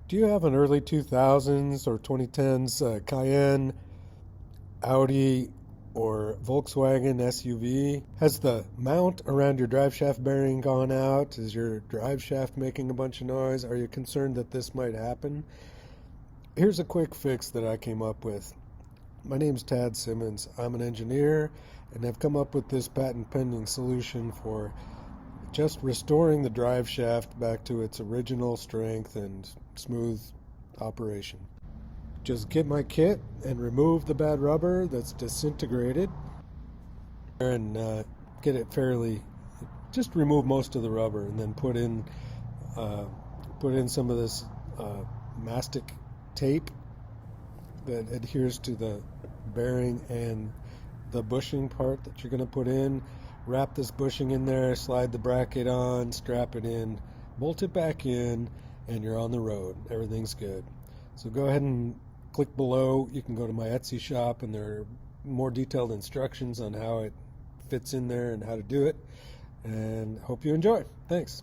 Do you have an early 2000s or 2010s Cayenne, Audi, or Volkswagen SUV? Has the mount around your drive shaft bearing gone out? Is your drive shaft making a bunch of noise? Are you concerned that this might happen? Here's a quick fix that I came up with. My name's Tad Simmons. I'm an engineer, and I've come up with this patent pending solution for just restoring the drive shaft back to its original strength and smooth operation. Just get my kit and remove the bad rubber that's disintegrated and get it fairly, just remove most of the rubber and then put in some of this mastic tape that adheres to the bearing and the bushing part that you're going to put in. Wrap this bushing in there, slide the bracket on, strap it in, bolt it back in, and you're on the road. Everything's good. So go ahead and click below. You can go to my Etsy shop, and there are more detailed instructions on how it fits in there and how to do it. And hope you enjoy. Thanks.